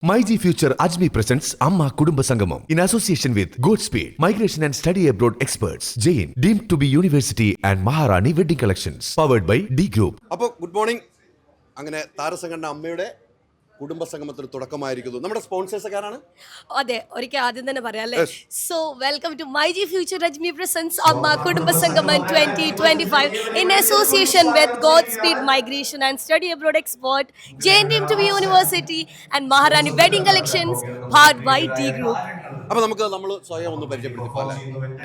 MyG Future Ajmi presents Amma Kudumba Sangamam in association with Godspeed, Migration and Study Abroad Experts, Jain, deemed to be University and Maharani Wedding Collections, powered by D Group. അപ്പോൾ good morning. അങ്ങനെ താരസംഘടന അമ്മയുടെ കുടുംബസംഗമത്തിന് തുടക്കമായിരിക്കുന്നു. നമ്മുടെ sponsors ഒക്കെ ആരാണ്? അതെ, ഒരിക്കൽ ആദ്യം തന്നെ പറയാം അല്ലേ. So welcome to MyG Future Ajmi presents Amma Kudumba Sangamam 2025 in association with Godspeed, Migration and Study Abroad Expert, Jain deemed to be University and Maharani Wedding Collections, powered by D Group. അപ്പോൾ നമ്മൾ സ്വയം ഒന്ന് പരിചയപ്പെടുത്തിപ്പോലെ.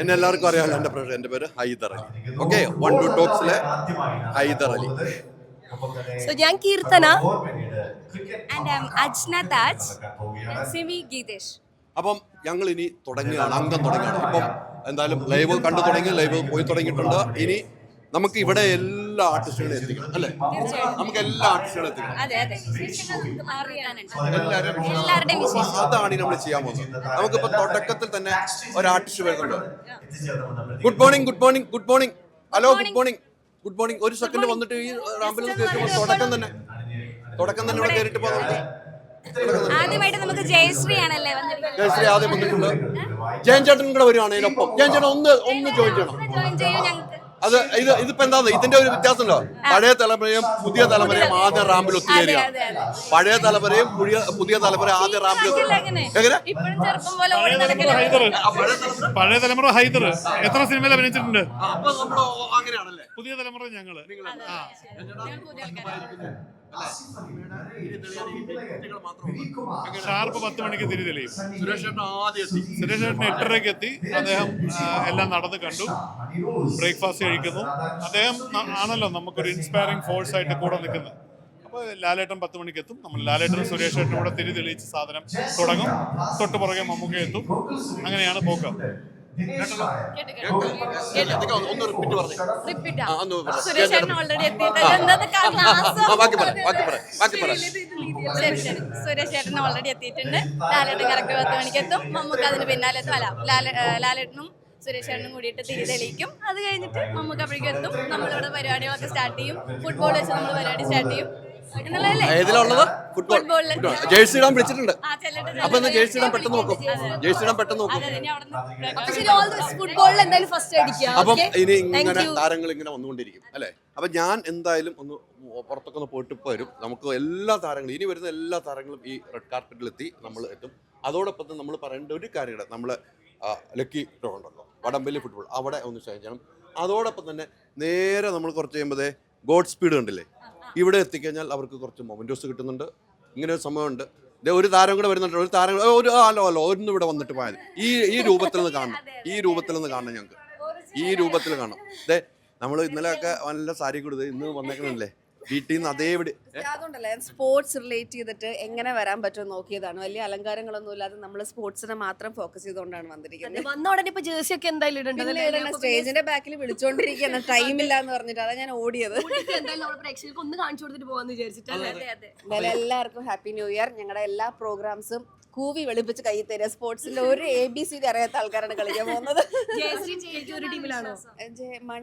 എന്നെ എല്ലാവർക്കും അറിയാമല്ലോ, എൻ്റെ പേര് Haidar Ali. Okay, one two ടോക്സിലെ ഹൈദർ അലി. So ഞാൻ Keerthana and I'm Ajna Taj and Simi Geetesh. അപ്പം ഞങ്ങൾ ഇനി തുടങ്ങുകയാണ്, അംഗം തുടങ്ങുകയാണ്. ഇപ്പം എന്തായാലും ലൈവ് കണ്ടു തുടങ്ങി, ലൈവ് പോയി തുടങ്ങിയിട്ടുണ്ട്. ഇനി നമുക്ക് ഇവിടെ എല്ലാ ആർട്ടിസ്റ്റുകളെയും എത്തിക്കണം അല്ലേ? നമുക്ക് എല്ലാ ആർട്ടിസ്റ്റുകളും എത്തിക്കണം. എല്ലാവരുടെയും വിശേഷം അതാണ് നമ്മൾ ചെയ്യാൻ പോകുന്നത്. നമുക്കിപ്പോൾ തുടക്കത്തിൽ തന്നെ ഒരു ആർട്ടിസ്റ്റ് വരുന്നുണ്ട്. Good morning, good morning, good morning, hello, good morning, good morning. ഒരു സെക്കൻഡ് വന്നിട്ട് ഈ റാമ്പിൽ കയറ്റുമ്പോൾ തുടക്കം തന്നെ ഇവിടെ കയറിയിട്ട് പോകുന്നുണ്ട്. ആദ്യമായിട്ട് നമുക്ക് ജയശ്രീ ആണല്ലേ വന്നിരിക്കുന്നത്. ജയശ്രീ ആദ്യം വന്നിട്ടുണ്ട്. ജയൻ ചേട്ടൻ കൂടെ വരുവാണ് ഇതിനൊപ്പം. ജയൻ ചേട്ടൻ ഒന്ന് ജോയിൻ ചെയ്യണം. ജോയിൻ ചെയ്യൂ ഞങ്ങൾക്ക്. അത് ഇതിപ്പോ എന്താന്ന് ഇതിന്റെ ഒരു വ്യത്യാസമുണ്ടോ? പഴയ തലമുറയും പുതിയ തലമുറയും ആദ്യ റാമ്പിൽ ഒത്തുചേരുകയാണ്. പഴയ തലമുറയും പുതിയ തലമുറ ആദ്യ റാമ്പിൽ എങ്ങനെ? ഇപ്പോഴും ചെറുപ്പം പോലെ ഓടി നടക്കുന്നത്. പഴയ തലമുറ ഹൈദർ എത്ര സിനിമയിൽ അഭിനയിച്ചിട്ടുണ്ട്? അപ്പൊ നമ്മൾ അങ്ങനെയാണല്ലേ? പുതിയ തലമുറ ഞങ്ങള് ഷാർപ്പ് 10 മണിക്ക് തിരി തെളിയും. സുരേഷ് ചേട്ടൻ 8:30 എത്തി. അദ്ദേഹം എല്ലാം നടന്ന് കണ്ടു, ബ്രേക്ക്ഫാസ്റ്റ് കഴിക്കുന്നു. അദ്ദേഹം ആണല്ലോ നമുക്കൊരു ഇൻസ്പയറിംഗ് ഫോഴ്സ് ആയിട്ട് കൂടെ നിൽക്കുന്നത്. അപ്പോൾ ലാലേട്ടൻ 10 മണിക്ക് എത്തും. നമ്മൾ ലാലേട്ടനും സുരേഷ് ചേട്ടനും കൂടെ തിരി തെളിയിച്ച് സാധനം തുടങ്ങും. തൊട്ട് പുറകെ മമ്മൂക്ക എത്തും. അങ്ങനെയാണ് പോക്ക്. സുരേഷ് ഓൾറെഡി ചേട്ടൻ ഓൾറെഡി എത്തിയിട്ടുണ്ട്. ലാലേട്ടൻ കറക്റ്റ് 10 മണിക്ക് എത്തും. മമ്മൂക്ക അതിന് പിന്നാലെ എത്തും. ലാലേട്ടനും സുരേഷ് ചേട്ടനും കൂടിയിട്ട് തിരി തെളിയിക്കും. അത് കഴിഞ്ഞിട്ട് മമ്മൂക്ക അപ്പോഴേക്കും എത്തും. നമ്മളിവിടെ പരിപാടികളൊക്കെ സ്റ്റാർട്ട് ചെയ്യും. ഫുട്ബോൾ വെച്ച് നമ്മൾ പരിപാടി സ്റ്റാർട്ട് ചെയ്യും. ജേഴ്സി ഇടാൻ വിളിച്ചിട്ടുണ്ട്. അപ്പൊ ജേഴ്സി ഇടാൻ പെട്ടെന്ന് നോക്കും. ജേഴ്സി ഇടാൻ പെട്ടെന്ന് നോക്കും. ഫുട്ബോളിൽ എന്തായാലും ഫസ്റ്റ് അടിക്കാം. അപ്പം ഇനി ഇങ്ങനെ താരങ്ങൾ ഇങ്ങനെ വന്നുകൊണ്ടിരിക്കും അല്ലെ? അപ്പൊ ഞാൻ എന്തായാലും ഒന്ന് പുറത്തൊക്കെ ഒന്ന് പോയിട്ട് വരും. നമുക്ക് എല്ലാ താരങ്ങളും ഇനി വരുന്ന എല്ലാ താരങ്ങളും ഈ റെഡ് കാർപ്പറ്റിലെത്തി നമ്മൾ എത്തും. അതോടൊപ്പം തന്നെ നമ്മൾ പറയേണ്ട ഒരു കാര്യമാണ്, നമ്മള് ലക്കി ഡ്രോ ഉണ്ടല്ലോ, വടംവലി ഫുട്ബോൾ, അവിടെ ഒന്ന് ഷെയർ ചെയ്യണം. അതോടൊപ്പം തന്നെ നേരെ നമ്മൾ കുറച്ച് കഴിയുമ്പോൾ ഗോഡ് സ്പീഡ് കണ്ടില്ലേ, ഇവിടെ എത്തിക്കഴിഞ്ഞാൽ അവർക്ക് കുറച്ച് മൊമെന്റോസ് കിട്ടുന്നുണ്ട്. ഇങ്ങനെ ഒരു സമയമുണ്ട്. ഒരു താരം കൂടെ വരുന്നുണ്ട്. ഒരു താരം ഒന്ന് ഇവിടെ വന്നിട്ട് പോയാൽ ഈ രൂപത്തിൽ നിന്ന് കാണണം. ഈ രൂപത്തിൽ നിന്ന് കാണണം. ഞങ്ങൾക്ക് ഈ രൂപത്തിൽ കാണണം. നമ്മൾ ഇന്നലെയൊക്കെ നല്ല സാരി കൊടുത്ത് ഇന്ന് വന്നേക്കണല്ലേ വീട്ടിൽ നിന്ന് അതേപടി. അതുകൊണ്ടല്ലേ സ്പോർട്സ് റിലേറ്റ് ചെയ്തിട്ട് എങ്ങനെ വരാൻ പറ്റുമെന്ന് നോക്കിയതാണ്. വലിയ അലങ്കാരങ്ങളൊന്നും ഇല്ലാതെ നമ്മൾ സ്പോർട്സിനെ മാത്രം ഫോക്കസ് ചെയ്തുകൊണ്ടാണ് വന്നിരിക്കുന്നത്. വന്ന ഉടനെ ഇപ്പൊ ജേഴ്സി ഒക്കെ എന്തായാലും ഇടേണ്ടത്. സ്റ്റേജിന്റെ ബാക്കിൽ വിളിച്ചോണ്ടിരിക്കുകയാണ്, ടൈമില്ല എന്ന് പറഞ്ഞിട്ട് അതാ ഞാൻ ഓടിയത്. പ്രേക്ഷകർക്ക് ഒന്ന് കാണിച്ചു കൊടുത്തിട്ട് പോകാന്ന് വിചാരിച്ചിട്ടല്ലേ. എന്തായാലും എല്ലാവർക്കും ഹാപ്പി ന്യൂ ഇയർ. ഞങ്ങളുടെ എല്ലാ പ്രോഗ്രാംസും കൂവി വെളുപ്പിച്ച് കൈ തരിക. സ്പോർട്സിന്റെ ഒരു ABCD അറിയാത്ത ആൾക്കാരാണ് കളിക്കാൻ പോകുന്നത്.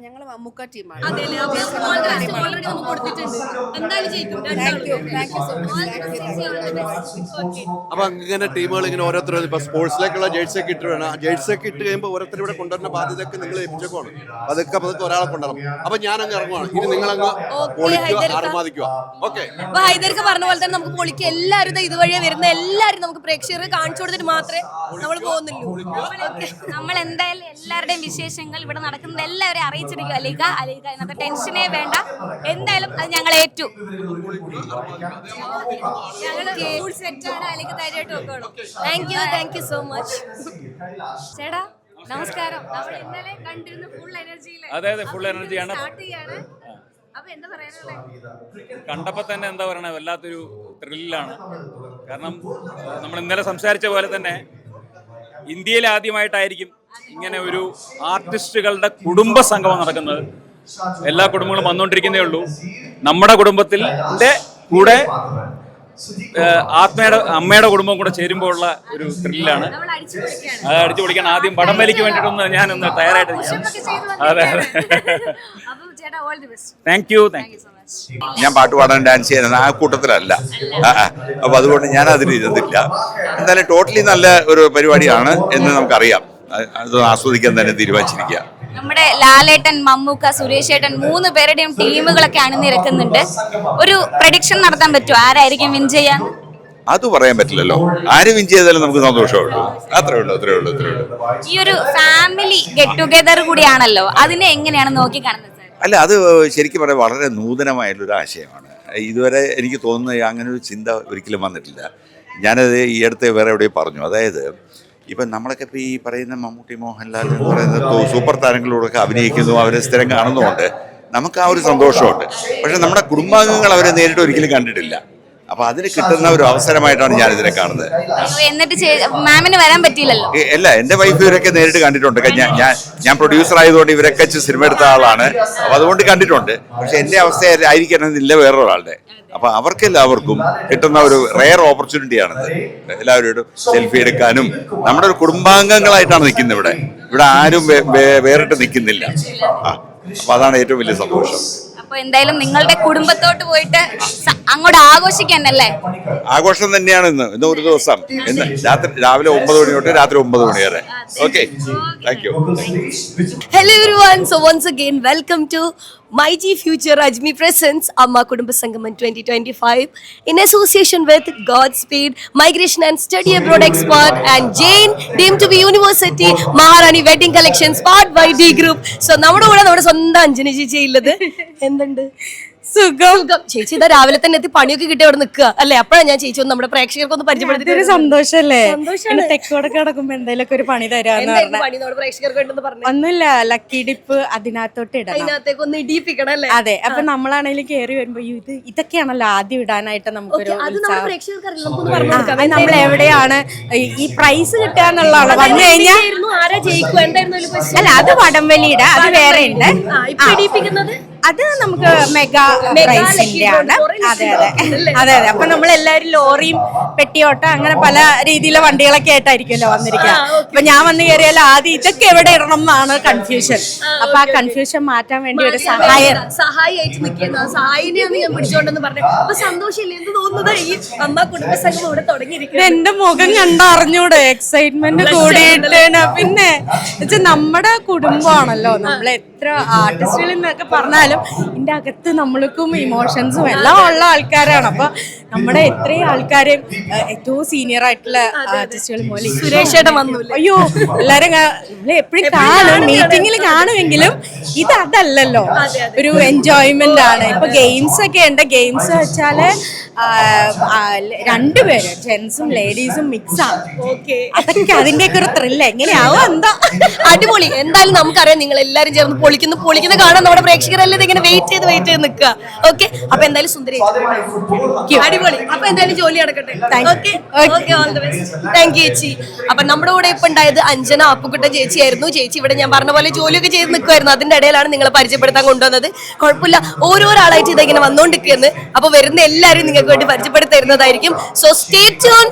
ഞങ്ങൾ മമ്മൂക്ക ടീമാണ്. അപ്പൊ അങ്ങനെ ടീമുകൾ ഇങ്ങനെ ഓരോരുത്തരും ഇപ്പൊ സ്പോർട്സിലേക്കുള്ള ജേഴ്സി ഒക്കെ ഇട്ട് വേണം. ജേഴ്സി ഒക്കെ ഇട്ട് കഴിയുമ്പോൾ ഓരോരുത്തർ ഇവിടെ കൊണ്ടുവരുന്ന ബാധ്യതയൊക്കെ നിങ്ങൾ ഏൽപ്പിച്ചേക്കുവാണ്. അതൊക്കെ ഒരാളെ കൊണ്ടുവരണം. അപ്പൊ ഞാൻ അങ്ങ് ഇറങ്ങുവാണ്. ഇനി നിങ്ങളങ്ങ് ആർമാദിക്കുക. ഓക്കെ, ഹൈദർക്ക് പറഞ്ഞ പോലെ തന്നെ നമുക്ക് പൊളിക്ക് എല്ലാവരും ഇതുവഴിയെ വരുന്ന എല്ലാവരും നമുക്ക് പ്രേക്ഷകർക്ക് കാണിച്ചു കൊടുത്തിട്ട് മാത്രമേ നമ്മൾ പോകുന്നുള്ളൂ. നമ്മൾ എന്തായാലും എല്ലാവരുടെയും വിശേഷങ്ങൾ ഇവിടെ നടക്കുന്നത് എല്ലാവരെയും അറിയിച്ചിരിക്കും. അലിക എന്നൊക്കെ ടെൻഷനേ വേണ്ട. എന്തായാലും അത് ഞങ്ങൾ ഏറ്റു. Thank you so much. ചേട്ടാ നമസ്കാരം. നമ്മൾ ഇന്നലെ കണ്ടിരുന്ന ഫുൾ എനർജിയില്. അതെ, ഫുൾ എനർജിയാണ്. അപ്പൊ എന്താ പറയാനുള്ളത്? കണ്ടപ്പോ തന്നെ എന്താ പറയണ, വല്ലാത്തൊരു ത്രില്ലാണ്. കാരണം നമ്മൾ ഇന്നലെ സംസാരിച്ച പോലെ തന്നെ ഇന്ത്യയിൽ ആദ്യമായിട്ടായിരിക്കും ഇങ്ങനെ ഒരു ആർട്ടിസ്റ്റുകളുടെ കുടുംബ സംഗമം നടക്കുന്നത്. എല്ലാ കുടുംബങ്ങളും വന്നുകൊണ്ടിരിക്കുന്നേ ഉള്ളൂ. നമ്മുടെ കുടുംബത്തിന്റെ കൂടെ അമ്മയുടെ കുടുംബം കൂടെ ചേരുമ്പോഴുള്ള ഒരു ത്രില്ലാണ്. അത് അടിച്ചു പൊളിക്കാൻ ആദ്യം വടംവലിക്ക് വേണ്ടിയിട്ടൊന്ന് ഞാനൊന്ന് തയ്യാറായിട്ട്. അതെ, താങ്ക് യു. ഞാൻ പാട്ട് പാടാൻ ഡാൻസ് ചെയ്യാൻ ആ കൂട്ടത്തിലല്ല. അപ്പോൾ അതുകൊണ്ട് ഞാൻ അതിലിരുന്നില്ല. എന്തായാലും ടോട്ടലി നല്ല ഒരു പരിപാടിയാണ് എന്ന് നമുക്കറിയാം. അത് ആസ്വദിക്കാൻ തന്നെ തീരുമാനിച്ചിരിക്കുക. നമ്മുടെ ലാലേട്ടൻ, മമ്മൂക്ക, സുരേഷ് ഏട്ടൻ 3 പേരുടെയും ടീമുകളൊക്കെ അണിനിരക്കുന്നുണ്ട്. ഒരു പ്രഡിക്ഷൻ നടത്താൻ പറ്റുമോ ആരായിരിക്കും വിൻ ചെയ്യാൻ? അത് പറയാൻ പറ്റില്ലല്ലോ. ആര് വിൻ ചെയ്താലും നമുക്ക് സന്തോഷമുള്ളൂ. അത്രേ ഉള്ളൂ. ഈ ഒരു ഫാമിലി ഗെറ്റ് ടുഗെദർ കൂടിയാണല്ലോ, അതിനെ എങ്ങനെയാണ് നോക്കി കാണുന്നത്? അല്ല, അത് ശരിക്കും പറയാൻ വളരെ നൂതനമായിട്ടുള്ളൊരു ആശയമാണ്. ഇതുവരെ എനിക്ക് തോന്നുന്നത് അങ്ങനെ ഒരു ചിന്ത ഒരിക്കലും വന്നിട്ടില്ല. ഞാനത് ഈ അടുത്ത് വേറെ എവിടെയും പറഞ്ഞു. അതായത് ഇപ്പം നമ്മളൊക്കെ ഇപ്പോൾ ഈ പറയുന്ന മമ്മൂട്ടി, മോഹൻലാൽ എന്ന് പറയുന്ന സൂപ്പർ താരങ്ങളോടൊക്കെ അഭിനയിക്കുന്നു, അവരെ സ്ഥിരം കാണുന്നതുകൊണ്ട് നമുക്ക് ആ ഒരു സന്തോഷമുണ്ട്. പക്ഷെ നമ്മുടെ കുടുംബാംഗങ്ങൾ അവരെ നേരിട്ട് ഒരിക്കലും കണ്ടിട്ടില്ല. അപ്പൊ അതിന് കിട്ടുന്ന ഒരു അവസരമായിട്ടാണ് ഞാൻ ഇതിനെ കാണുന്നത്. എന്നിട്ട് മാമിന് വരാൻ പറ്റിയില്ലല്ലോ? അല്ല, എന്റെ വൈഫ് ഇവരൊക്കെ നേരിട്ട് കണ്ടിട്ടുണ്ട്. ഞാൻ പ്രൊഡ്യൂസർ ആയതുകൊണ്ട് ഇവരൊക്കെ സിനിമ എടുത്ത ആളാണ്. അപ്പൊ അതുകൊണ്ട് കണ്ടിട്ടുണ്ട്. പക്ഷെ എന്റെ അവസ്ഥ ആയിരിക്കണമെന്നില്ല വേറൊരാളുടെ. അപ്പൊ അവർക്കെല്ലാവർക്കും കിട്ടുന്ന ഒരു റെയർ ഓപ്പർച്യൂണിറ്റിയാണിത്. എല്ലാവരോടും സെൽഫി എടുക്കാനും നമ്മുടെ ഒരു കുടുംബാംഗങ്ങളായിട്ടാണ് നിൽക്കുന്നത്. ഇവിടെ ആരും വേറിട്ട് നിൽക്കുന്നില്ല. അപ്പൊ അതാണ് ഏറ്റവും വലിയ സന്തോഷം. അപ്പൊ എന്തായാലും നിങ്ങളുടെ കുടുംബത്തോട്ട് പോയിട്ട് അങ്ങോട്ട് ആഘോഷിക്കാനല്ലേ? ആഘോഷം തന്നെയാണ് ഇന്ന് ഒരു ദിവസം. ഇന്ന് രാവിലെ 9 മണി തൊട്ട് രാത്രി 9 മണി വരെ. Okay, thank U. Hello everyone. So once again, welcome to MyG Future Rajmi presents Amma Kudumba Sangamam 2025 in association with Godspeed Migration and Study Abroad Expert and Jain deemed to be University Maharani Wedding Collections powered by D Group. So നമ്മുടെ കൂടെ നമ്മുടെ സ്വന്തം അഞ്ജന ചേച്ചി ഉള്ളത്. എന്തുണ്ട്? സുഖം. ചേച്ചി ഇതാ രാവിലെ തന്നെ എത്തി പണിയൊക്കെ കിട്ടി അവിടെ നിൽക്കുക അല്ലെ? അപ്പോഴാണ് ഞാൻ ചേച്ചി ഒന്ന് നമ്മുടെ പ്രേക്ഷകർക്ക് ഒന്ന് പരിചയപ്പെടുത്തി. സന്തോഷല്ലേ? തെക്കോടൊക്കെ കിടക്കുമ്പോ എന്തെങ്കിലും ഒരു പണി തരാന്ന് ഒന്നുമില്ല. ലക്കി ഡിപ്പ് അതിനകത്തോട്ട് ഇടാം, അതിനകത്തേക്ക് ഒന്ന് ഇടിയിപ്പിക്കണം അല്ലേ? അതെ. അപ്പൊ നമ്മളാണെങ്കിലും കയറി വരുമ്പോ ഇതൊക്കെയാണല്ലോ ആദ്യം ഇടാനായിട്ട് നമുക്കൊരു നമ്മൾ എവിടെയാണ് ഈ പ്രൈസ് കിട്ടുക എന്നുള്ളതാണ്. വന്നു കഴിഞ്ഞാൽ അല്ല, അത് വടംവലിയുടെ അത് വേറെ ഉണ്ട്. അത് നമുക്ക് മെഗാ പ്രൈസിന്റെ ആണ്. അതെ. അപ്പൊ നമ്മളെല്ലാരും ലോറിയും പെട്ടിയോട്ടം അങ്ങനെ പല രീതിയിലെ വണ്ടികളൊക്കെ ആയിട്ടായിരിക്കുമല്ലോ വന്നിരിക്കുക. അപ്പൊ ഞാൻ വന്ന് കയറിയാൽ ആദ്യം ഇതൊക്കെ എവിടെ ഇടണം എന്നാണ് കൺഫ്യൂഷൻ. അപ്പൊ ആ കൺഫ്യൂഷൻ മാറ്റാൻ വേണ്ടി ഒരു സഹായിയായിട്ട് നിൽക്കുന്ന സഹായിനെയാണ് ഞാൻ പിടിച്ചോണ്ടെന്ന് പറഞ്ഞു. അപ്പൊ സന്തോഷമില്ല എന്ത് തോന്നുന്നത്? ഈ അമ്മ കുടുംബ സംഘം ഇവിടെ തുടങ്ങിയിരിക്കുന്നത് എന്റെ മുഖം കണ്ടറിഞ്ഞൂടെ എക്സൈറ്റ്മെന്റ് കൂടിയിട്ടാണ്. പിന്നെ നമ്മുടെ കുടുംബമാണല്ലോ. നമ്മൾ എത്ര ആർട്ടിസ്റ്റുകളിൽ നിന്നൊക്കെ പറഞ്ഞാലും ഇതിന്റെ അകത്ത് നമ്മൾക്കും ഇമോഷൻസും എല്ലാം ഉള്ള ആൾക്കാരാണ്. അപ്പൊ നമ്മുടെ എത്രയും ആൾക്കാരെ ഏറ്റവും സീനിയർ ആയിട്ടുള്ള ആർട്ടിസ്റ്റുകൾ പോലെ സുരേഷ് ഏട്ടൻ വന്നു. അയ്യോ, എല്ലാരും എപ്പോഴും കാണും, മീറ്റിങ്ങിൽ കാണുമെങ്കിലും ഇത് അതല്ലല്ലോ, ഒരു എൻജോയ്മെന്റ് ആണ്. ഇപ്പൊ ഗെയിംസ് ഒക്കെ ഉണ്ട്. ഗെയിംസ് വെച്ചാല് 2 പേര് ജെന്റ്സും ലേഡീസും മിക്സ് ആണ്. അതൊക്കെ അതിന്റെയൊക്കെ ഒരു ത്രില്ല് എങ്ങനെയാവും എന്താ അടിപൊളി. എന്തായാലും നമുക്കറിയാം നിങ്ങൾ എല്ലാരും ചേർന്ന് പൊളിക്കുന്ന കാണാൻ നമ്മുടെ പ്രേക്ഷകരെല്ലാം ഇങ്ങനെ വെയിറ്റ് ചെയ്ത് നിൽക്കുക. ഓക്കെ, അപ്പൊ എന്തായാലും സുന്ദരി അടിപൊളി. അപ്പൊ എന്തായാലും ജോലി നടക്കട്ടെ. താങ്ക് യു ചേച്ചി. അപ്പൊ നമ്മുടെ കൂടെ ഇപ്പൊ ഉണ്ടായത് അഞ്ജന അപ്പുക്കുട്ട ചേച്ചിയായിരുന്നു. ചേച്ചി ഇവിടെ ഞാൻ പറഞ്ഞ പോലെ ജോലിയൊക്കെ ചെയ്ത് നിൽക്കുമായിരുന്നു. അതിന്റെ ഇടയിലാണ് നിങ്ങളെ പരിചയപ്പെടുത്താൻ കൊണ്ടുവന്നത്. കുഴപ്പമില്ല, ഓരോരാളായിട്ട് ഇതിങ്ങനെ വന്നുകൊണ്ടിരിക്കുന്നത്. അപ്പൊ വരുന്ന എല്ലാവരും നിങ്ങൾക്ക് വേണ്ടി പരിചയപ്പെടുത്തരുന്നതായിരിക്കും. So stay tune.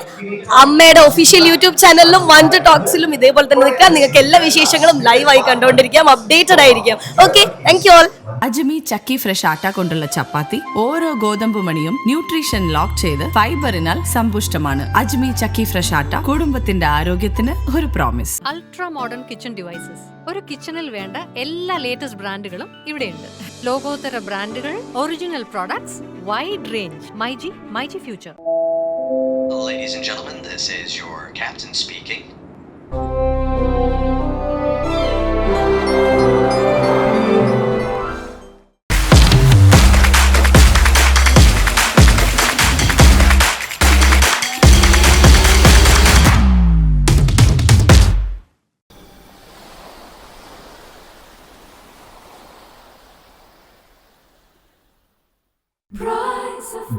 അമ്മയുടെ ഒഫീഷ്യൽ യൂട്യൂബ് ചാനലിലും വൺ ടോക്സിലും ഇതേപോലെ തന്നെ നിൽക്കാം. നിങ്ങൾക്ക് എല്ലാ വിശേഷങ്ങളും ലൈവായി കണ്ടുകൊണ്ടിരിക്കാം, അപ്ഡേറ്റഡ് ആയിരിക്കാം. Okay, thank you all. Ajmi Chakki fresh atta കൊണ്ടുള്ള ചപ്പാത്തി ഓരോ ഗോതമ്പ് മണിയും ന്യൂട്രീഷൻ ലോക്ക് ചെയ്ത് ഫൈബറിനാൽ സമ്പുഷ്ടമാണ്. അജ്മി ചക്കി ഫ്രഷ് ആട്ട കുടുംബത്തിന്റെ ആരോഗ്യത്തിന് ഒരു promise. Ultra modern kitchen devices. ഒരു കിച്ചണിൽ വേണ്ട എല്ലാ ലേറ്റസ്റ്റ് ബ്രാൻഡുകളും ഇവിടെയുണ്ട്. ലോകോത്തര ബ്രാൻഡുകൾ, original products, wide range. MyG future. Ladies and gentlemen, this is your captain speaking.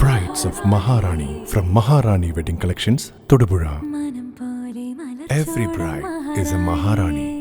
Brides of Maharani from Maharani Wedding Collections, Todupuzha. Every bride is a Maharani.